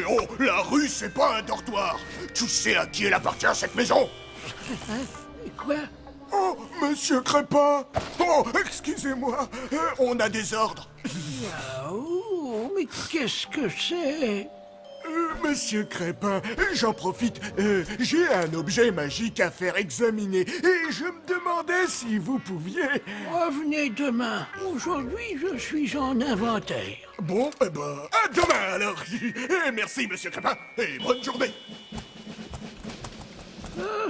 oh, la rue, c'est pas un dortoir. Tu sais à qui elle appartient, cette maison? Quoi? Oh, Monsieur Crépin. Oh, excusez-moi, on a des ordres. Oh, mais qu'est-ce que c'est? Monsieur Crépin, j'en profite, j'ai un objet magique à faire examiner et je me demandais si vous pouviez... Revenez demain. Aujourd'hui, je suis en inventaire. Bon, eh ben, à demain alors. Merci, Monsieur Crépin, et bonne journée.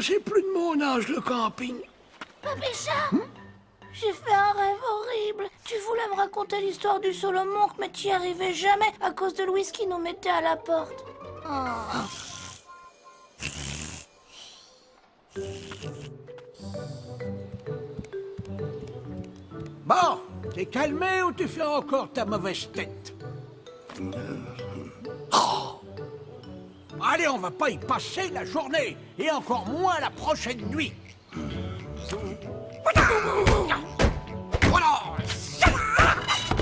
C'est plus de mon âge, le camping. Papécha, j'ai fait un rêve horrible. Tu voulais me raconter l'histoire du Solomon, mais tu y arrivais jamais à cause de Louis qui nous mettait à la porte. Bon, t'es calmé ou tu fais encore ta mauvaise tête? Allez, on va pas y passer la journée, et encore moins la prochaine nuit. Voilà.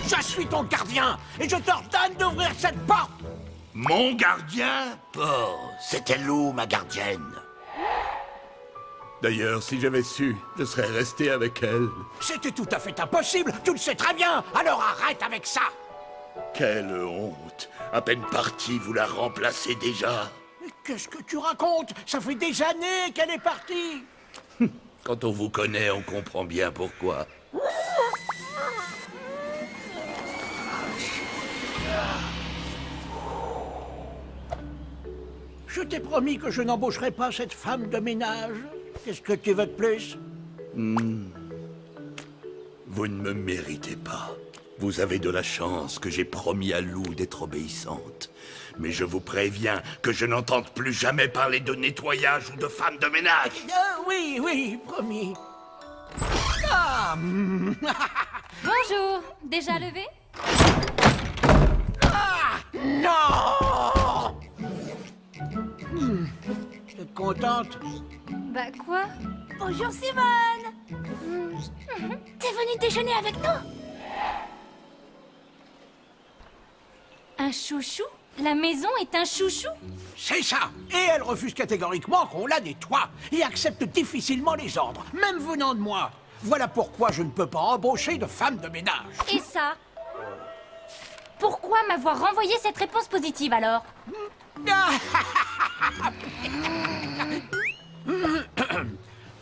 Je suis ton gardien, et je t'ordonne d'ouvrir cette porte. Mon gardien? Oh, c'était Lou, ma gardienne. D'ailleurs, si j'avais su, je serais resté avec elle. C'était tout à fait impossible, tu le sais très bien, alors arrête avec ça. Quelle honte! À peine partie, vous la remplacez déjà. Mais qu'est-ce que tu racontes? Ça fait des années qu'elle est partie. Quand on vous connaît, on comprend bien pourquoi. Je t'ai promis que je n'embaucherai pas cette femme de ménage. Qu'est-ce que tu veux de plus? Vous ne me méritez pas. Vous avez de la chance que j'ai promis à Lou d'être obéissante. Mais je vous préviens que je n'entende plus jamais parler de nettoyage ou de femme de ménage. Oui, oui, promis. Bonjour, déjà levé? Non! T'es contente? Bah quoi? Bonjour Simone. T'es venue déjeuner avec nous? Un chouchou? La maison est un chouchou? C'est ça! Et elle refuse catégoriquement qu'on la nettoie et accepte difficilement les ordres, même venant de moi. Voilà pourquoi je ne peux pas embaucher de femme de ménage. Et ça? Pourquoi m'avoir renvoyé cette réponse positive alors?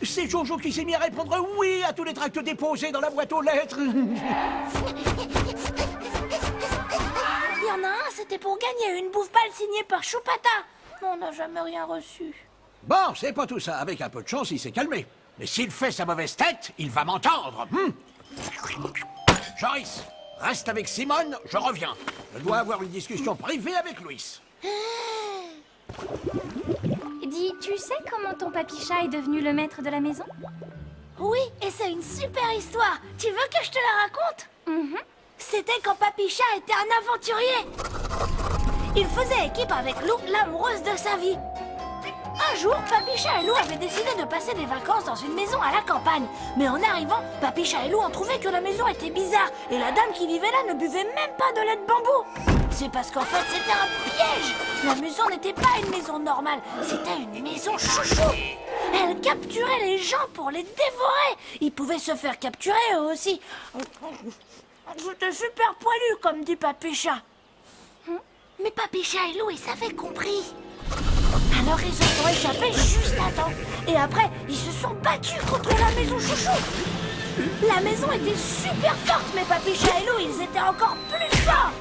C'est Jojo qui s'est mis à répondre oui à tous les tracts déposés dans la boîte aux lettres. Il y en a un, c'était pour gagner une bouffe-balle signée par Choupata. Mais on n'a jamais rien reçu. Bon, c'est pas tout ça. Avec un peu de chance, il s'est calmé. Mais s'il fait sa mauvaise tête, il va m'entendre. Joyce, reste avec Simone, je reviens. Je dois avoir une discussion privée avec Louis. Dis, tu sais comment ton papy-chat est devenu le maître de la maison? Oui, et c'est une super histoire. Tu veux que je te la raconte? C'était quand Papy Chat était un aventurier. Il faisait équipe avec Lou, l'amoureuse de sa vie. Un jour, Papy Chat et Lou avaient décidé de passer des vacances dans une maison à la campagne. Mais en arrivant, Papy Chat et Lou ont trouvé que la maison était bizarre et la dame qui vivait là ne buvait même pas de lait de bambou. C'est parce qu'en fait, c'était un piège. La maison n'était pas une maison normale, c'était une maison chouchou. Elle capturait les gens pour les dévorer. Ils pouvaient se faire capturer eux aussi. C'était super poilu, comme dit Papy Chat. Mais Papy Chat et Lou, ils avaient compris. Alors ils se sont échappés juste à temps. Et après, ils se sont battus contre la maison chouchou. La maison était super forte, mais Papy Chat et Lou, ils étaient encore plus forts.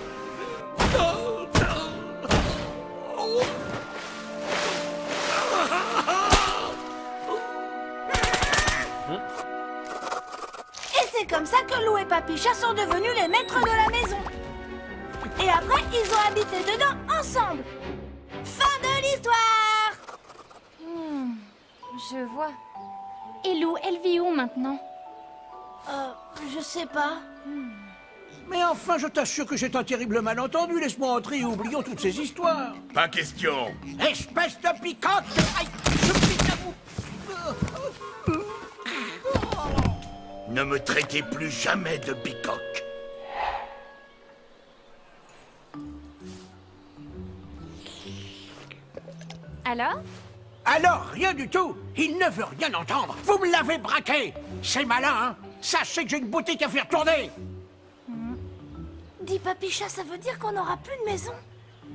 Et c'est comme ça que Lou et Papy Chat sont devenus les maîtres de la maison. Et après, ils ont habité dedans ensemble. Fin de l'histoire. Je vois. Et Lou, elle vit où maintenant? Je sais pas. Mais enfin, je t'assure que c'est un terrible malentendu. Laisse-moi entrer et oublions toutes ces histoires. Pas question. Espèce de piquante! Aïe, je pique à vous. Ne me traitez plus jamais de bicoque. Alors? Alors, rien du tout. Il ne veut rien entendre. Vous me l'avez braqué. C'est malin, hein? Sachez que j'ai une boutique à faire tourner. Dis Papicha, ça veut dire qu'on n'aura plus de maison?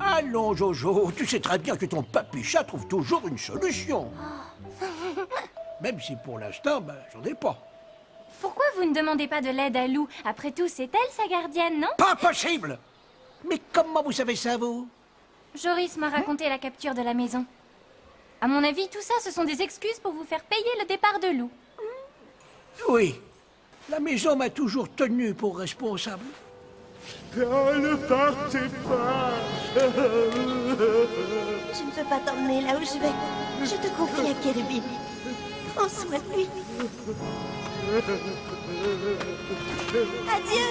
Allons, Jojo, tu sais très bien que ton papicha trouve toujours une solution. Même si pour l'instant, j'en ai pas. Pourquoi vous ne demandez pas de l'aide à Lou? Après tout, c'est elle sa gardienne, non? Pas possible! Mais comment vous savez ça, vous? Joris m'a raconté la capture de la maison. À mon avis, tout ça, ce sont des excuses pour vous faire payer le départ de Lou. Oui. La maison m'a toujours tenu pour responsable. Oh, ne partez pas. Je ne peux pas t'emmener là où je vais. Je te confie à Kérubim. Prends soin de lui. Adieu.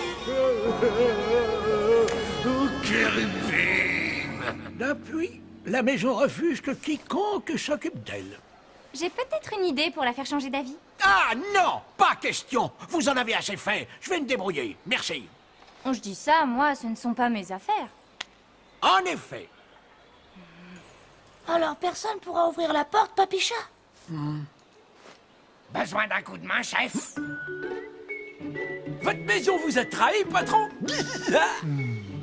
Oh, Kérubim! Depuis, la maison refuse que quiconque s'occupe d'elle. J'ai peut-être une idée pour la faire changer d'avis. Ah non! Pas question! Vous en avez assez fait. Je vais me débrouiller. Merci. Je dis ça, moi, ce ne sont pas mes affaires. En effet. Alors personne pourra ouvrir la porte, Papicha? Besoin d'un coup de main, chef? Votre maison vous a trahi, patron?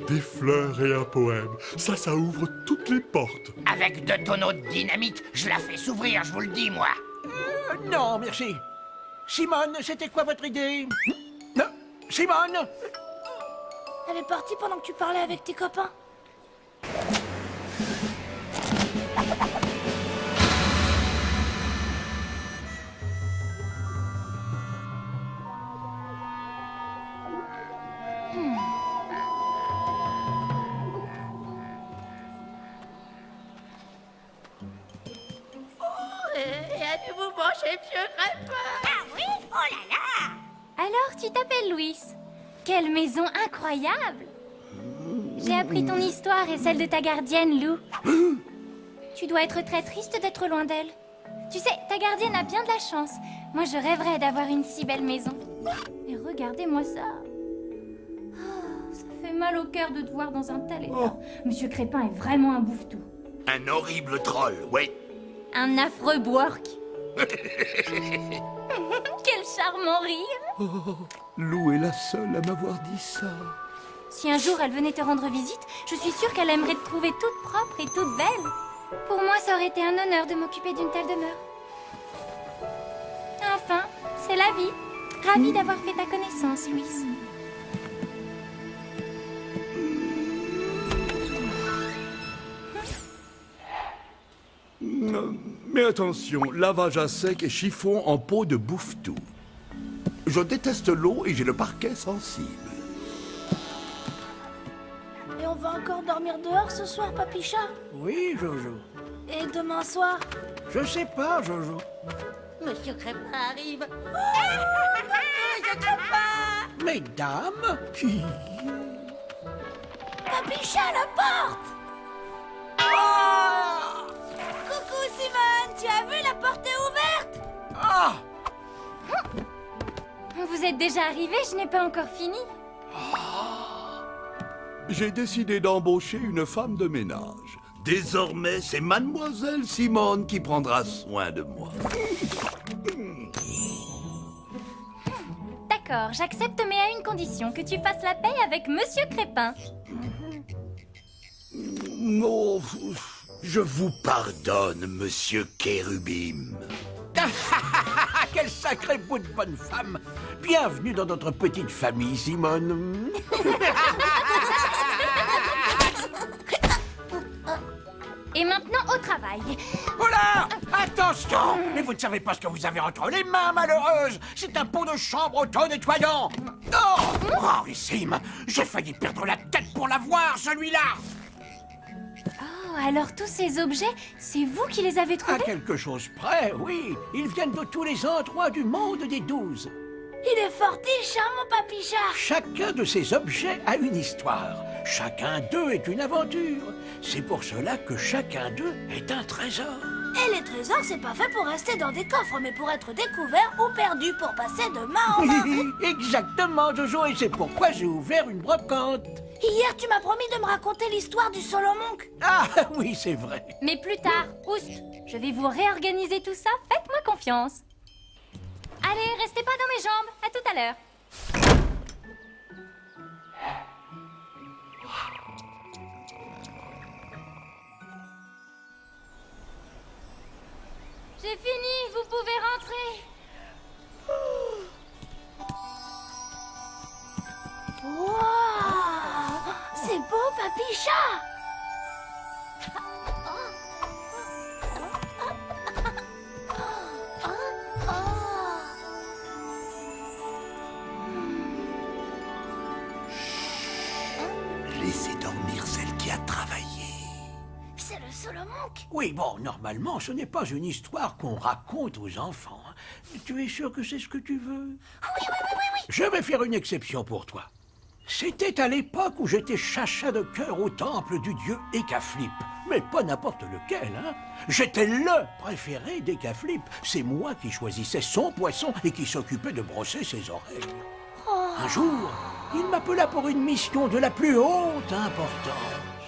Des fleurs et un poème. Ça ouvre toutes les portes. Avec 2 tonneaux de dynamite, je la fais s'ouvrir, je vous le dis, moi. Non, merci. Simone, c'était quoi votre idée? Non, Simone? Elle est partie pendant que tu parlais avec tes copains. Et allez-vous manger vieux crêpes? Ah oui? Oh là là! Alors, tu t'appelles Louis. Quelle maison incroyable! J'ai appris ton histoire et celle de ta gardienne, Lou. Tu dois être très triste d'être loin d'elle. Tu sais, ta gardienne a bien de la chance. Moi, je rêverais d'avoir une si belle maison. Et regardez-moi ça. Oh, ça fait mal au cœur de te voir dans un tel état. Monsieur Crépin est vraiment un bouffetou. Un horrible troll, oui. Un affreux Bwork. Quel charmant rire! Lou est la seule à m'avoir dit ça. Si un jour elle venait te rendre visite, je suis sûre qu'elle aimerait te trouver toute propre et toute belle. Pour moi, ça aurait été un honneur de m'occuper d'une telle demeure. Enfin, c'est la vie. Ravie d'avoir fait ta connaissance, Louis. Mais attention, lavage à sec et chiffon en peau de bouffe-tout. Je déteste l'eau et j'ai le parquet sensible. Et on va encore dormir dehors ce soir, Papicha? Oui, Jojo. Et demain soir? Je sais pas, Jojo. Monsieur Crépin arrive. Mesdames, Papicha, la porte! Coucou, Simone! Tu as vu, la porte est ouverte? ah, Vous êtes déjà arrivé, je n'ai pas encore fini. J'ai décidé d'embaucher une femme de ménage. Désormais, c'est Mademoiselle Simone qui prendra soin de moi. D'accord, j'accepte, mais à une condition, que tu fasses la paix avec Monsieur Crépin. Oh, je vous pardonne, Monsieur Kérubim. quel sacré bout de bonne femme! Bienvenue dans notre petite famille, Simone. Et maintenant, au travail. Oh là! Attention! Mais vous ne savez pas ce que vous avez entre les mains, malheureuse! C'est un pot de chambre auto-nettoyant! Oh! Rarissime! J'ai failli perdre la tête pour l'avoir, celui-là! Oh, alors tous ces objets, c'est vous qui les avez À trouvés? quelque chose près, oui. Ils viennent de tous les endroits du monde des 12. Il est fortiche, hein, mon Papicha? Chacun de ces objets a une histoire. Chacun d'eux est une aventure. C'est pour cela que chacun d'eux est un trésor. Et les trésors, c'est pas fait pour rester dans des coffres, mais pour être découverts ou perdus, pour passer de main en main. Exactement, Jojo, et c'est pourquoi j'ai ouvert une brocante. Hier, tu m'as promis de me raconter l'histoire du Solomonk. Ah oui, c'est vrai. Mais plus tard, Proust, je vais vous réorganiser tout ça, faites-moi confiance. Allez, restez pas dans mes jambes, à tout à l'heure. J'ai fini, vous pouvez rentrer. Wow, c'est beau, Papy Chat. Laissez dormir celle qui a travaillé. C'est le Solomonk. Oui, bon, normalement, ce n'est pas une histoire qu'on raconte aux enfants. Tu es sûr que c'est ce que tu veux? Oui. Je vais faire une exception pour toi. C'était à l'époque où j'étais chacha de cœur au temple du dieu Ekaflip. Mais pas n'importe lequel, hein. J'étais le préféré d'Ekaflip. C'est moi qui choisissais son poisson et qui s'occupait de brosser ses oreilles. Un jour, il m'appela pour une mission de la plus haute importance.